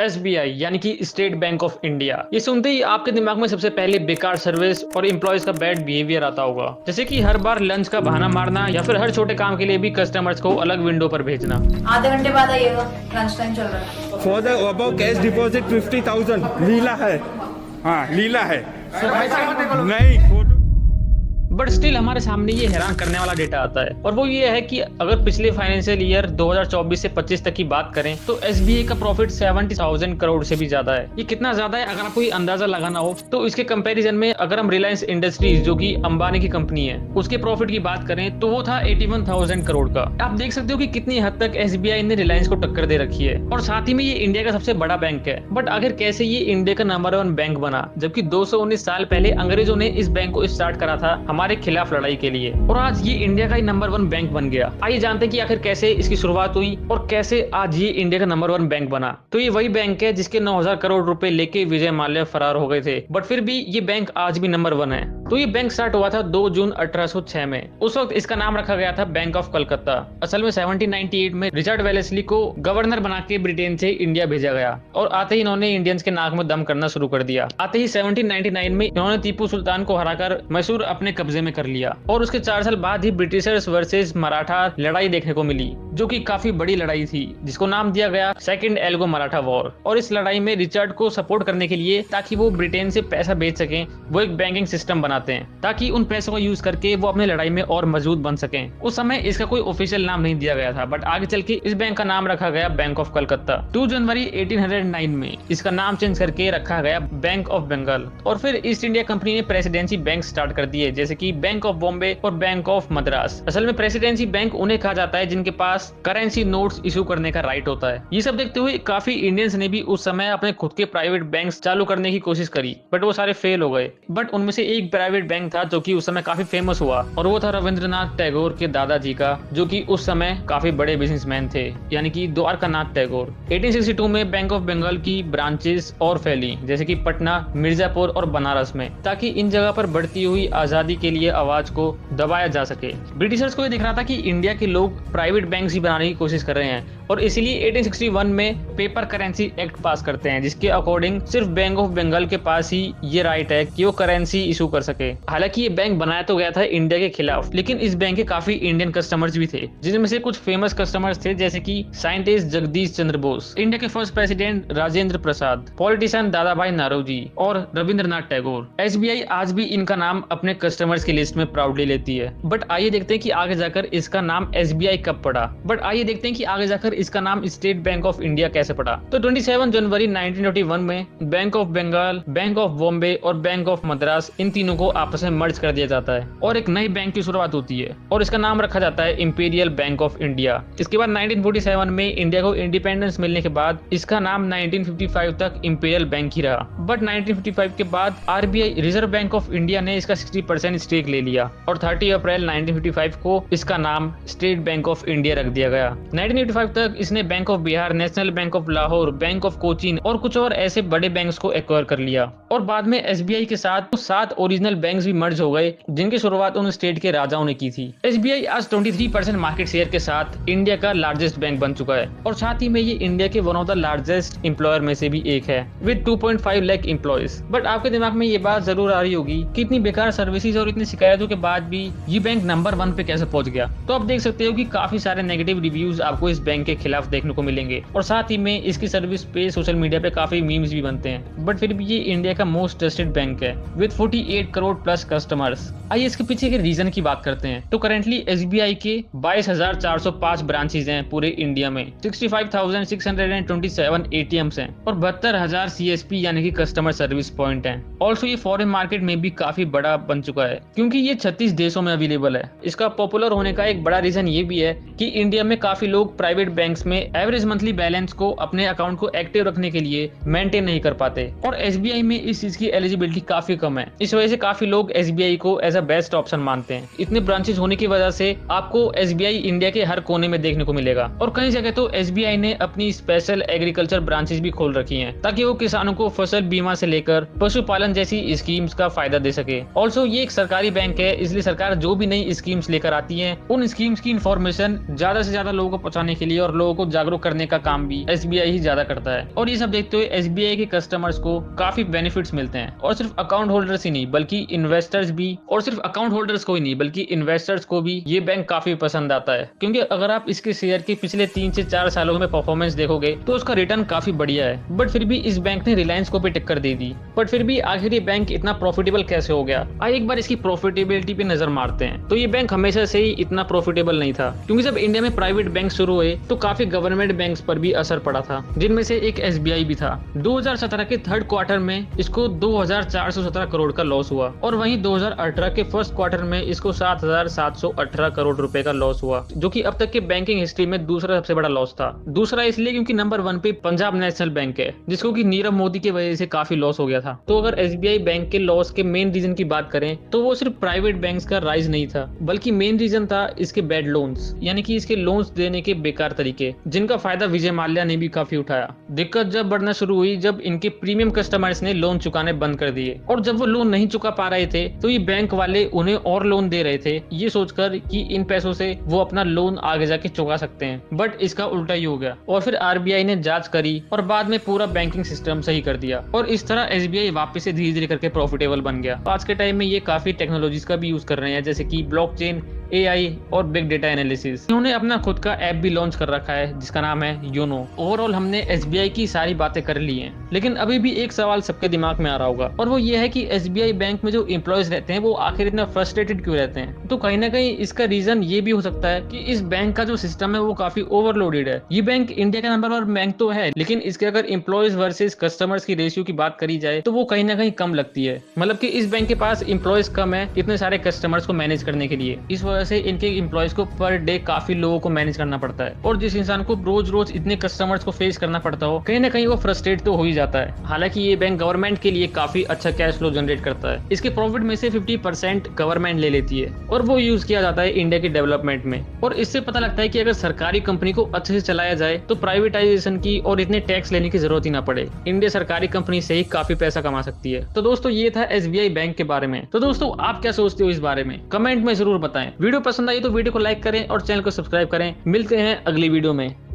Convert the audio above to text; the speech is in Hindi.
एसबीआई यानी कि स्टेट बैंक ऑफ इंडिया। ये सुनते ही आपके दिमाग में सबसे पहले बेकार सर्विस और एम्प्लॉयज का बैड बिहेवियर आता होगा, जैसे कि हर बार लंच का बहाना मारना या फिर हर छोटे काम के लिए भी कस्टमर्स को अलग विंडो पर भेजना। आधे घंटे बाद आइएगा, लंच टाइम चल रहा है। For the above cash deposit 50,000 लीला है। हाँ लीला है नहीं फोटो। बट स्टिल हमारे सामने ये हैरान करने वाला डेटा आता है, और वो ये है कि अगर पिछले फाइनेंशियल ईयर 2024 से 25 तक की बात करें तो एसबीआई का प्रॉफिट 70,000 करोड़ से भी ज्यादा है। ये कितना ज्यादा है अगर आपको ये अंदाजा लगाना हो तो इसके कंपैरिजन में अगर हम रिलायंस इंडस्ट्रीज जो कि अंबानी की कंपनी है उसके प्रॉफिट की बात करें तो वो था 81,000 करोड़ का। आप देख सकते हो कि कितनी हद तक एसबीआई ने रिलायंस को टक्कर दे रखी है, और साथ ही में ये इंडिया का सबसे बड़ा बैंक है। बट आखिर कैसे ये इंडिया का नंबर 1 बैंक बना, जबकि 219 साल पहले अंग्रेजों ने इस बैंक को स्टार्ट करा था हमारे खिलाफ लड़ाई के लिए, और आज ये इंडिया का ही नंबर 1 बैंक बन गया। आइए जानते हैं कि आखिर कैसे इसकी शुरुआत हुई और कैसे आज ये इंडिया का नंबर 1 बैंक बना। तो ये वही बैंक है जिसके 9,000 करोड़ रुपए लेके विजय माल्या फरार हो गए थे, बट फिर भी ये बैंक आज भी नंबर 1 है। तो ये बैंक स्टार्ट हुआ था 2 जून 1806 में। उस वक्त इसका नाम रखा गया था बैंक ऑफ कलकत्ता। असल में 1798 में रिचर्ड वेलेस्ली को गवर्नर बना के ब्रिटेन से इंडिया भेजा गया, और आते ही इन्होंने इंडियंस के नाक में दम करना शुरू कर दिया। आते ही 1799 में इन्होंने टीपू सुल्तान को हराकर मैसूर अपने कब्जे में कर लिया, और उसके 4 साल बाद ही ब्रिटिशर्स वर्सेस मराठा लड़ाई देखने को मिली, जो कि काफी बड़ी लड़ाई थी जिसको नाम दिया गया सेकंड एल्गो मराठा वॉर। और इस लड़ाई में रिचर्ड को सपोर्ट करने के लिए, ताकि वो ब्रिटेन से पैसा बेच सकें, वो एक बैंकिंग सिस्टम बनाते हैं ताकि उन पैसों का यूज करके वो अपने लड़ाई में और मजबूत बन सकें। उस समय इसका कोई ऑफिशियल नाम नहीं दिया गया था, बट आगे चल के इस बैंक का नाम रखा गया बैंक ऑफ कलकत्ता। 2 जनवरी 1809 में इसका नाम चेंज करके रखा गया बैंक ऑफ बंगाल। और फिर ईस्ट इंडिया कंपनी ने प्रेसिडेंसी बैंक स्टार्ट कर दिए, जैसे कि बैंक ऑफ बॉम्बे और बैंक ऑफ मद्रास। असल में प्रेसिडेंसी बैंक उन्हें कहा जाता है जिनके पास करेंसी नोट्स इशू करने का राइट होता है। ये सब देखते हुए काफी इंडियंस ने भी उस समय अपने खुद के प्राइवेट बैंक्स चालू करने की कोशिश करी, बट वो सारे फेल हो गए। बट उनमें से एक प्राइवेट बैंक था जो कि उस समय काफी फेमस हुआ, और वो था रविंद्रनाथ टैगोर के दादाजी का, जो कि उस समय काफी बड़े बिजनेसमैन थे, यानी कि द्वारकानाथ टैगोर। 1862 में बैंक ऑफ बंगाल की ब्रांचेस और फैली, जैसे कि पटना, मिर्जापुर और बनारस में, ताकि इन जगह पर बढ़ती हुई आजादी के लिए आवाज को दबाया जा सके। ब्रिटिशर्स को ये दिख रहा था कि इंडिया के लोग प्राइवेट बैंक्स ही बनाने की कोशिश कर रहे हैं, और इसीलिए 1861 में पेपर करेंसी एक्ट पास करते हैं, जिसके अकॉर्डिंग सिर्फ बैंक ऑफ बंगाल के पास ही ये राइट है कि वो करेंसी इशू कर सके। हालांकि ये बैंक बनाया तो गया था इंडिया के खिलाफ, लेकिन इस बैंक के काफी इंडियन कस्टमर्स भी थे, जिनमें से कुछ फेमस कस्टमर्स थे, जैसे कि साइंटिस्ट जगदीश चंद्र बोस, इंडिया के first president Rajendra Prasad, politician दादा भाई नारोजी और रविंद्रनाथ टैगोर। एसबीआई आज भी इनका नाम अपने कस्टमर्स की लिस्ट में प्राउडली लेती है। बट आइए देखते हैं कि आगे जाकर इसका नाम एसबीआई कब पड़ा। बट आइए देखते हैं कि आगे जाकर इसका नाम स्टेट बैंक ऑफ इंडिया कैसे पड़ा। तो 27 जनवरी 1981 में bank of Bengal, bank of Bombay और बैंक ऑफ मद्रास, इन तीनों को आपस में मर्ज कर दिया जाता है और एक नई बैंक की शुरुआत होती है, और इसका नाम रखा जाता है इंपीरियल बैंक ऑफ इंडिया। इसके बाद 1947 में इंडिया को इंडिपेंडेंस मिलने के बाद इसका नाम 1955 तक इंपीरियल बैंक ही रहा। बट 1955 के बाद RBI reserve bank of India ने इसका 60% स्टेक ले लिया, और 30 अप्रैल 1955 को इसका नाम स्टेट बैंक ऑफ इंडिया रख दिया गया। 1985 तक इसने bank of Bihar, national bank of Lahore, bank of Cochin और कुछ और ऐसे बड़े बैंक्स को एक्वायर कर लिया, और बाद में एसबीआई के साथ 7 ओरिजिनल बैंक्स भी मर्ज हो गए, जिनकी शुरुआत उन स्टेट के राजाओं ने की थी। एसबीआई आज 23% मार्केट शेयर के साथ इंडिया का लार्जेस्ट बैंक बन चुका है, और साथ ही में ये इंडिया के one of the largest employer में से भी एक है, विद 2.5 लाख एम्प्लॉयज। बट आपके दिमाग में ये बात जरूर आ रही होगी कि इतनी बेकार सर्विसेज और इतनी शिकायतों के बाद भी ये बैंक नंबर 1 पे कैसे पहुंच गया। तो आप देख सकते हो कि काफी सारे नेगेटिव रिव्यूज आपको इस बैंक के खिलाफ देखने को मिलेंगे, और साथ ही में इसकी सर्विस पे सोशल मीडिया पे काफी मीम्स भी बनते हैं। बट फिर भी ये इंडिया का मोस्ट ट्रस्टेड बैंक है विद 48 करोड़ प्लस कस्टमर्स। आइए इसके पीछे के रीजन की बात करते हैं। तो करेंटली एसबीआई के 22,405 ब्रांचेज हैं पूरे इंडिया में, 65,627 एटीएम्स हैं, और 72,000 सीएसपी यानी कि कस्टमर सर्विस पॉइंट हैं। ऑल्सो ये फॉरेन मार्केट में भी काफी बड़ा बन चुका है, क्योंकि ये 36 देशों में अवेलेबल है। इसका पॉपुलर होने का एक बड़ा रीजन ये भी है कि इंडिया में काफी लोग प्राइवेट बैंक्स में एवरेज मंथली बैलेंस को अपने अकाउंट को एक्टिव रखने के लिए मेंटेन नहीं कर पाते, और एसबीआई में इस चीज की एलिजिबिलिटी काफी कम है। इस वजह से काफी लोग एसबीआई को एज अ बेस्ट ऑप्शन मानते हैं। इतने ब्रांचेस होने की वजह से आपको एसबीआई इंडिया के हर कोने में देखने को मिलेगा, और कई जगह तो एसबीआई ने अपनी स्पेशल एग्रीकल्चर ब्रांचेस भी खोल रखी हैं, ताकि वो किसानों को फसल बीमा से लेकर पशुपालन जैसी स्कीम्स का फायदा दे सके। ऑल्सो ये एक सरकारी बैंक है, इसलिए सरकार जो भी नई स्कीम्स लेकर आती है, उन स्कीम्स की इंफॉर्मेशन ज्यादा से ज्यादा लोगों को पहुंचाने के लिए और लोगों को जागरूक करने का काम भी SBI ही ज्यादा करता है। और ये सब देखते हुए SBI के कस्टमर्स को काफी बेनिफिट्स मिलते हैं, और सिर्फ अकाउंट होल्डर्स ही नहीं बल्कि इन्वेस्टर्स भी, और सिर्फ अकाउंट होल्डर्स को ही नहीं बल्कि इन्वेस्टर्स को भी ये बैंक काफी पसंद आता है। क्योंकि अगर आप इसके शेयर के पिछले 3 से 4 सालों में परफॉर्मेंस देखोगे तो उसका रिटर्न काफी बढ़िया है। बट फिर भी इस बैंक ने रिलायंस को भी टक्कर दे दी। बट फिर भी आखिर ये बैंक इतना प्रॉफिटेबल कैसे हो गया? आइए एक बार इसकी प्रॉफिटेबिलिटी पे नजर मारते हैं। तो ये बैंक हमेशा से ही इतना प्रॉफिटेबल नहीं था, क्योंकि जब इंडिया में प्राइवेट बैंक शुरू हुए तो काफी गवर्नमेंट बैंक्स पर भी असर पड़ा था, जिनमें से एक SBI भी था। 2017 के थर्ड क्वार्टर में इसको 2417 करोड़ का लॉस हुआ, और वहीं 2018 के फर्स्ट क्वार्टर में इसको 7718 करोड़ रुपए का लॉस हुआ, जो कि अब तक के बैंकिंग हिस्ट्री में दूसरा सबसे बड़ा लॉस था। दूसरा इसलिए क्योंकि नंबर 1 पे पंजाब नेशनल बैंक है, जिसको कि नीरव मोदी की वजह से काफी लॉस हो गया था। तो अगर SBI बैंक के लॉस के मेन रीजन की बात करें तो वो सिर्फ प्राइवेट बैंक्स का राइज नहीं था, बल्कि मेन रीजन था इसके बैड लोन्स, यानी कि इसके लोन्स देने के बेकार तरीके, जिनका फायदा विजय माल्या ने भी काफी उठाया। दिक्कत जब बढ़ना शुरू हुई जब इनके प्रीमियम कस्टमर्स ने लोन चुकाने बंद कर दिए, और जब वो लोन नहीं चुका पा रहे थे तो ये बैंक वाले उन्हें और लोन दे रहे थे, ये सोचकर कि इन पैसों से वो अपना लोन आगे जाके चुका सकते हैं। बट इसका उल्टा ही हो गया, और फिर RBI ने जांच करी और बाद में पूरा बैंकिंग सिस्टम सही कर दिया, और इस तरह SBI वापस से धीरे धीरे करके प्रॉफिटेबल बन गया। आज के टाइम में ये काफी टेक्नोलॉजीज का भी यूज कर रहे हैं, जैसे कि ब्लॉकचेन, AI और बिग डेटा एनालिसिस। इन्होंने अपना खुद का ऐप भी लॉन्च कर रखा है जिसका नाम है योनो। ओवरऑल हमने SBI की सारी बातें कर ली हैं, लेकिन अभी भी एक सवाल सबके दिमाग में आ रहा होगा, और वो ये है कि SBI बैंक में जो एम्प्लॉयज रहते हैं वो आखिर इतना फ्रस्ट्रेटेड क्यों रहते हैं? तो कहीं ना कहीं इसका रीजन ये भी हो सकता है कि इस बैंक का जो सिस्टम है वो काफी ओवरलोडेड है। ये बैंक इंडिया का नंबर 1 बैंक तो है, लेकिन इसके अगर एम्प्लॉयज वर्सेज कस्टमर्स की रेशियो की बात करी जाए तो वो कहीं ना कहीं कम लगती है। मतलब कि इस बैंक के पास एम्प्लॉयज कम है इतने सारे कस्टमर्स को मैनेज करने के लिए। इस वजह से इनके एम्प्लॉयज को पर डे काफी लोगों को मैनेज करना पड़ता है, और जिस इंसान को रोज रोज इतने कस्टमर्स को फेस करना पड़ता हो, कहीं ना कहीं वो फ्रस्ट्रेट तो हो ही जाता है। हालांकि ये बैंक गवर्नमेंट के लिए काफी अच्छा कैश फ्लो जनरेट करता है। इसके प्रॉफिट में से 50% गवर्नमेंट ले लेती है, और वो यूज किया जाता है इंडिया के डेवलपमेंट में। और इससे पता लगता है कि अगर सरकारी कंपनी को अच्छे से चलाया जाए तो प्राइवेटाइजेशन की और इतने टैक्स लेने की जरूरत ही ना पड़े। इंडिया सरकारी कंपनी से ही काफी पैसा कमा सकती है। तो दोस्तों ये था SBI बैंक के बारे में। तो दोस्तों आप क्या सोचते हो इस बारे में? कमेंट में जरूर बताएं। वीडियो पसंद आई तो वीडियो को लाइक करें और चैनल को सब्सक्राइब करें। मिलते हैं अगली वीडियो में।